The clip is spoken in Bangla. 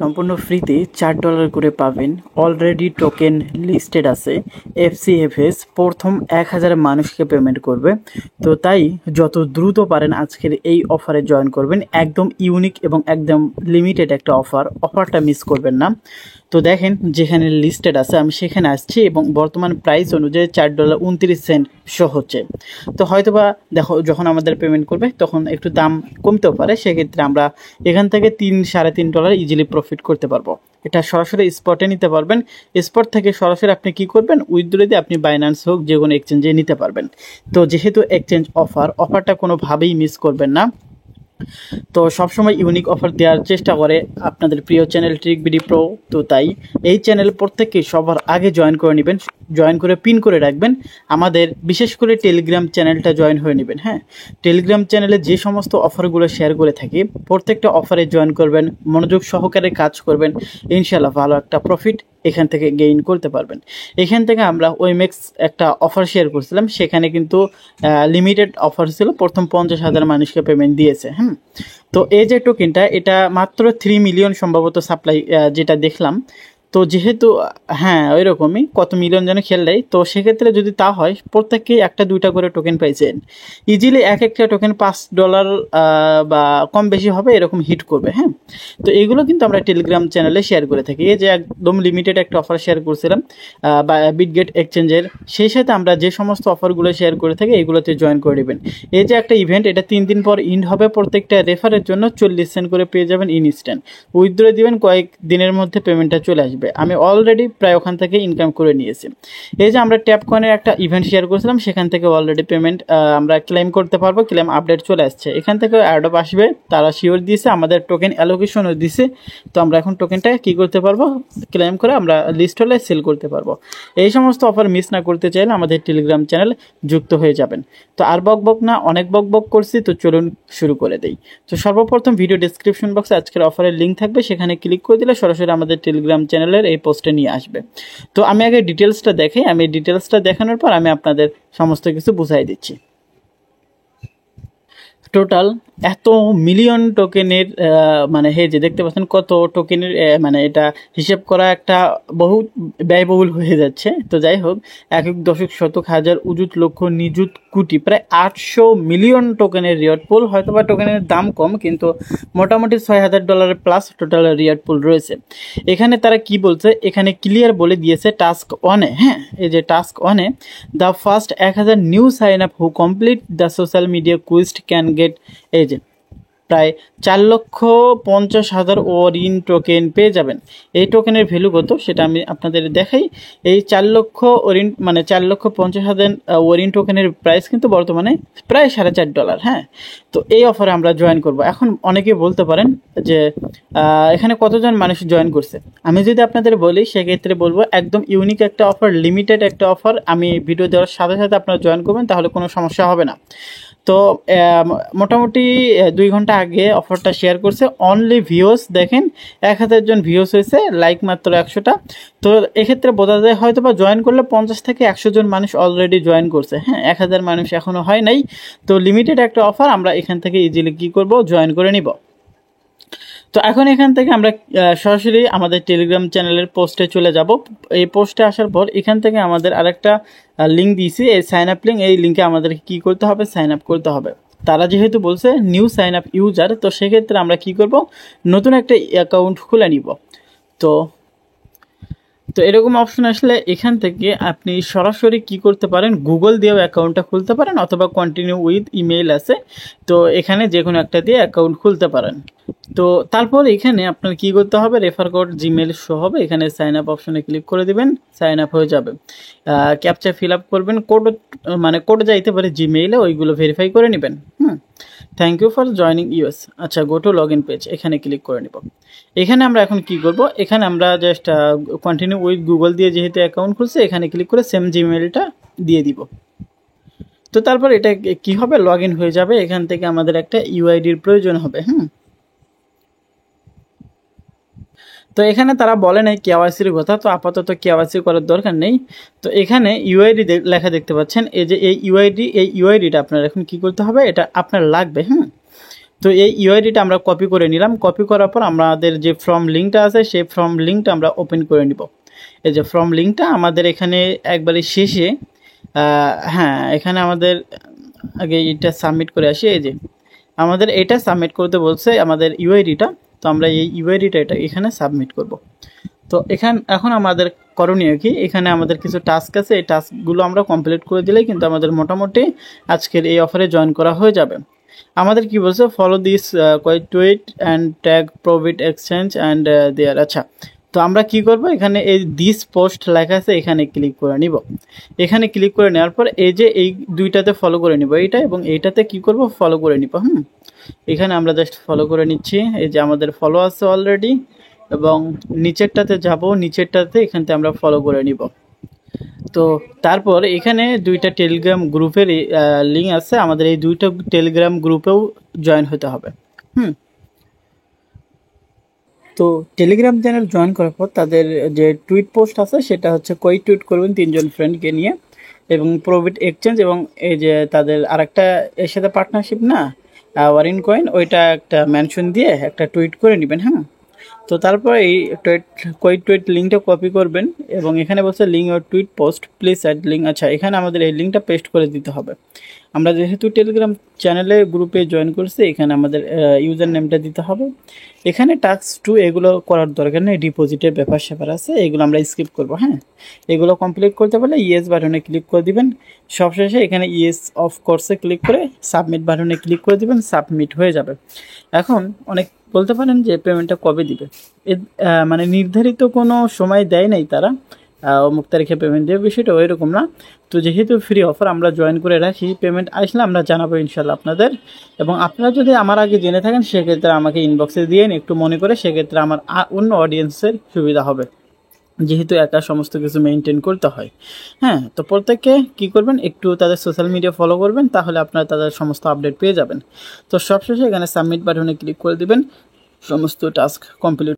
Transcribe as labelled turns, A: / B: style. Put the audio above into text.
A: সম্পূর্ণ ফ্রিতে $4 করে পাবেন। অলরেডি টোকেন লিস্টেড আছে। FCFS প্রথম 1000 মানুষকে পেমেন্ট করবে। তো তাই যত দ্রুত পারেন আজকের এই অফারে জয়েন করবেন। একদম ইউনিক এবং একদম লিমিটেড একটা অফারটা মিস করবেন না। তো দেখেন যেখানে লিস্টেড আছে আমি সেখানে আসছি এবং বর্তমান প্রাইস অনুযায়ী $4.29 শো হচ্ছে। তো হয়তোবা দেখো যখন আমাদের পেমেন্ট করবে তখন একটু দাম কমতেও পারে, সেক্ষেত্রে আমরা এখান থেকে $3-3.5 ইজিলি প্রফিট করতে পারবো। এটা সরাসরি স্পটে নিতে পারবেন। স্পট থেকে সরাসরি আপনি কি করবেন, উইথড্র দিয়ে আপনি বাইন্যান্স হোক যে কোনো এক্সচেঞ্জে নিতে পারবেন। তো যেহেতু এক্সচেঞ্জ অফারটা কোনোভাবেই মিস করবেন না। তো সবসময় ইউনিক অফার দেওয়ার চেষ্টা করে আপনাদের প্রিয় চ্যানেল ট্রিক বিডি প্রো। তো তাই এই চ্যানেল প্রত্যেককেই সবার আগে জয়েন করে নেবেন, জয়েন করে পিন করে রাখবেন। আমাদের বিশেষ করে টেলিগ্রাম চ্যানেলটা জয়েন হয়ে নেবেন। হ্যাঁ, টেলিগ্রাম চ্যানেলে যে সমস্ত অফারগুলো শেয়ার করে থাকি প্রত্যেকটা অফারে জয়েন করবেন, মনোযোগ সহকারে কাজ করবেন, ইনশাল্লাহ ভালো একটা প্রফিট এখান থেকে গেইন করতে পারবেন। এখান থেকে আমরা ওয়েমেক্স একটা অফার শেয়ার করছিলাম, সেখানে কিন্তু লিমিটেড অফার ছিল, প্রথম 50,000 মানুষকে পেমেন্ট দিয়েছে। তো এই যে টোকেনটা এটা মাত্র 3 মিলিয়ন সম্ভবত সাপ্লাই যেটা দেখলাম। তো যেহেতু হ্যাঁ ওই রকমই কত মিলিয়ন যেন খেললেই, তো সেক্ষেত্রে যদি তা হয় প্রত্যেককেই 1-2টা করে টোকেন পাইছেন। ইজিলি একটা টোকেন $5 বা কম বেশি হবে এরকম হিট করবে। হ্যাঁ, তো এইগুলো কিন্তু আমরা টেলিগ্রাম চ্যানেলে শেয়ার করে থাকি। এই যে একদম লিমিটেড একটা অফার শেয়ার করছিলাম বা বিটগেট এক্সচেঞ্জের, সেই সাথে আমরা যে সমস্ত অফারগুলো শেয়ার করে থাকি এগুলোতে জয়েন করে নেবেন। এই যে একটা ইভেন্ট, এটা 3 দিন পর ইন্ড হবে। প্রত্যেকটা রেফারের জন্য 40 সেন্ট করে পেয়ে যাবেন ইনস্ট্যান্ট। উইথড্র দিবেন, কয়েক দিনের মধ্যে পেমেন্টটা চলে আসবে। আমি অলরেডি প্রায় ওখান থেকে ইনকাম করে নিয়েছি। এই যে আমরা ট্যাপ কয়েনের একটা ইভেন্ট শেয়ার করেছিলাম, সেখান থেকে অলরেডি পেমেন্ট আমরা ক্লেম করতে পারবো। ক্লেম আপডেট চলে আসছে, এখান থেকে অ্যাডপ আসবে, তারা শিওর দিয়েছে, আমাদের টোকেন অ্যালোকেশনও দিছে। তো আমরা এখন টোকেনটা কী করতে পারবো, ক্লেম করে আমরা লিস্ট হলে সেল করতে পারবো। এই সমস্ত অফার মিস না করতে চাইলে আমাদের টেলিগ্রাম চ্যানেল যুক্ত হয়ে যাবেন। তো আর বক না, অনেক বক করছি, তো চলুন শুরু করে দেই। তো সর্বপ্রথম ভিডিও ডেসক্রিপশন বক্সে আজকের অফারের লিঙ্ক থাকবে, সেখানে ক্লিক করে দিলে সরাসরি আমাদের টেলিগ্রাম চ্যানেলের এই পোস্টে নিয়ে আসবে। তো আমি আগে ডিটেলসটা দেখাই, আমি ডিটেলসটা দেখানোর পর আমি আপনাদের সমস্ত কিছু বুঝাই দিচ্ছি। টোটাল এত মিলিয়ন টোকেনের মানে যে দেখতে পাচ্ছেন কত টোকেনের মানে এটা হিসেব করা একটা বহু ব্যয়বহুল হয়ে যাচ্ছে। তো যাই হোক, এক দশক শতক হাজার উজুত লক্ষ নিযুত কোটি প্রায় 800 মিলিয়ন টোকেনের রিওয়ার্ড পুল। হয়তো বা টোকেনের দাম কম, কিন্তু মোটামুটি $6,000 প্লাস টোটাল রিওয়ার্ড পুল রয়েছে। এখানে তারা কি বলছে, এখানে ক্লিয়ার বলে দিয়েছে টাস্ক 1-এ। হ্যাঁ, এই যে টাস্ক 1-এ the first 1000 new sign up who complete the social media quiz can get এই যে প্রায় 4,50,000 ওরিন টোকেন পেয়ে যাবেন। এই টোকেনের ভ্যালু কত সেটা আমি আপনাদের দেখাই। এই 4 লক্ষ ওরিন মানে 4,50,000 ওরিন টোকেনের প্রাইস কিন্তু বর্তমানে প্রায় $4.5। হ্যাঁ, তো এই অফারে আমরা জয়েন করব। এখন অনেকে বলতে পারেন যে এখানে কতজন মানুষ জয়েন করছে। আমি যদি আপনাদের বলি সেক্ষেত্রে বলবো একদম ইউনিক একটা অফার, লিমিটেড একটা অফার। আমি ভিডিও দেওয়ার সাথে সাথে আপনারা জয়েন করবেন, তাহলে কোনো সমস্যা হবে না। তো মোটামুটি 2 ঘন্টা আগে অফারটা শেয়ার করছে। অনলি ভিউস দেখেন 1000 জন ভিউস হয়েছে, লাইক মাত্র 100টা। তো এক্ষেত্রে বোঝা যায় হয়তো বা জয়েন করলে 50 থেকে 100 জন মানুষ অলরেডি জয়েন করছে। হ্যাঁ, 1000 মানুষ এখনও হয় নাই। তো লিমিটেড একটা অফার, আমরা এখান থেকে ইজিলি কী করবো, জয়েন করে নিব। তো এখন এখান থেকে আমরা সরাসরি আমাদের টেলিগ্রাম চ্যানেলের পোস্টে চলে যাব। এই পোস্টে আসার পর এখান থেকে আমাদের আরেকটা লিঙ্ক দিয়েছি, এই সাইন আপ লিঙ্ক। এই লিঙ্কে আমাদের কি করতে হবে, সাইন আপ করতে হবে। তারা যেহেতু বলছে নিউ সাইন আপ ইউজার, তো সেক্ষেত্রে আমরা কি করব, নতুন একটা অ্যাকাউন্ট খুলে নিব। তো তো এরকম অপশন আসলে এখান থেকে আপনি সরাসরি কি করতে পারেন, গুগল দিয়েও অ্যাকাউন্টটা খুলতে পারেন, অথবা কন্টিনিউ উইথ ইমেইল আছে, তো এখানে যে কোনো একটা দিয়ে অ্যাকাউন্ট খুলতে পারেন। তো তারপর এখানে আপনার কি করতে হবে, রেফার কোড জিমেইল শো হবে, এখানে সাইন আপ অপশনে ক্লিক করে দিবেন, সাইন আপ হয়ে যাবে। ক্যাপচা ফিল আপ করবেন, কোড যাইতে পারে জিমেইলে, ওইগুলো ভেরিফাই করে নেবেন। Thank you for joining us. আচ্ছা, go to log in page, এখানে ক্লিক করে নেব। এখানে আমরা এখন কি করব, এখানে আমরা জাস্ট কন্টিনিউ উইথ গুগল দিয়ে যেহেতু অ্যাকাউন্ট খুলছে, এখানে ক্লিক করে সেম জিমেইলটা দিয়ে দিব। তো তারপর এটা কি হবে, লগ ইন হয়ে যাবে। এখান থেকে আমাদের একটা ইউআইডির প্রয়োজন হবে। তো এখানে তারা বলে নাই কেওয়াইসির কথা, তো আপাতত কেওয়াইসি করার দরকার নেই। তো এখানে ইউআইডি লেখা দেখতে পাচ্ছেন, এই যে এই ইউআইডিটা আপনার এখন কি করতে হবে, এটা আপনার লাগবে। তো এই ইউআইডিটা আমরা কপি করে নিলাম। কপি করার পর আমাদের যে ফর্ম লিঙ্কটা আছে সেই ফর্ম লিঙ্কটা আমরা ওপেন করে নিব। এই যে ফর্ম লিঙ্কটা আমাদের এখানে একবারে শেষে, হ্যাঁ এখানে আমাদের আগে এটা সাবমিট করে আসি। এই যে আমাদের এটা সাবমিট করতে বলছে আমাদের ইউআইডিটা, তো আমরা এই ইউআইডিটা এটা এখানে সাবমিট করব। তো এখন আমাদের করণীয় কি, এখানে আমাদের কিছু টাস্ক আছে, এই টাস্কগুলো আমরা কমপ্লিট করে দিলেই কিন্তু আমাদের মোটামুটি আজকের এই অফারে জয়েন করা হয়ে যাবে। আমাদের কি বলছে, follow this quote tweet and tag profit exchange and there. আচ্ছা, তো আমরা কি করব, এখানে এই দিস পোস্ট লেখা আছে এখানে ক্লিক করে নিব। এখানে ক্লিক করে নেওয়ার পর এই যে এই দুইটাতে ফলো করে নিব, এইটা এবং এইটাতে কি করব, ফলো করে নিব। এখানে আমরা জাস্ট ফলো করে নিচ্ছি। এই যে আমাদের ফলো আছে অলরেডি, এবং নিচেরটাতে যাব, নিচেরটাতে এখানতে আমরা ফলো করে নিব। তো তারপর এখানে দুইটা টেলিগ্রাম গ্রুপের লিঙ্ক আছে, আমাদের এই দুইটা টেলিগ্রাম গ্রুপেও জয়েন হতে হবে। তো টেলিগ্রাম চ্যানেল জয়েন করার পর তাদের যে টুইট পোস্ট আছে সেটা হচ্ছে কই টুইট করবেন 3জন ফ্রেন্ডকে নিয়ে, এবং প্রফিট এক্সচেঞ্জ, এবং এই যে তাদের আরেকটা এর সাথে পার্টনারশিপ না, ওয়ারিন কয়েন, ওইটা একটা মেনশন দিয়ে একটা টুইট করে নেবেন। তো তারপর এই টুইট লিঙ্কটা কপি করবেন, এবং এখানে বলছে link or tweet post please add link. আচ্ছা, এখানে আমাদের এই লিঙ্কটা পেস্ট করে দিতে হবে। আমরা যেহেতু টেলিগ্রাম চ্যানেলে গ্রুপে জয়েন করছি, এখানে আমাদের ইউজার নেমটা দিতে হবে। এখানে টাস্ক 2 এগুলো করার দরকার নেই, ডিপোজিটের ব্যাপার স্যাপার আছে, এগুলো আমরা স্কিপ করবো। এগুলো কমপ্লিট করতে পারলে ইয়েস বাটনে ক্লিক করে দিবেন। সবশেষে এখানে ইয়েস অফ কোর্সে ক্লিক করে সাবমিট বাটনে ক্লিক করে দিবেন, সাবমিট হয়ে যাবে। এখন অনেক বলতে পারেন যে পেমেন্টটা কবে দিবে, মানে নির্ধারিত কোনো সময় দেয় নাই তারা, অমুক তারিখে পেমেন্ট দেবে, বিষয়টা ওই রকম না। তো যেহেতু ফ্রি অফার আমরা জয়েন করে রাখি, পেমেন্ট আসলে আমরা জানাবো ইনশাল্লাহ আপনাদের। এবং আপনারা যদি আমার আগে জেনে থাকেন সেক্ষেত্রে আমাকে ইনবক্সে দিয়ে একটু মনে করে, সেক্ষেত্রে আমার অন্য অডিয়েন্সের সুবিধা হবে, যেহেতু একা সমস্ত কিছু মেনটেন করতে হয়। তো প্রত্যেককে কী করবেন, একটু তাদের সোশ্যাল মিডিয়া ফলো করবেন, তাহলে আপনারা তাদের সমস্ত আপডেট পেয়ে যাবেন। তো সবশেষে এখানে সাবমিট বাটনে ক্লিক করে দিবেন, সমস্ত টাস্ক কমপ্লিট।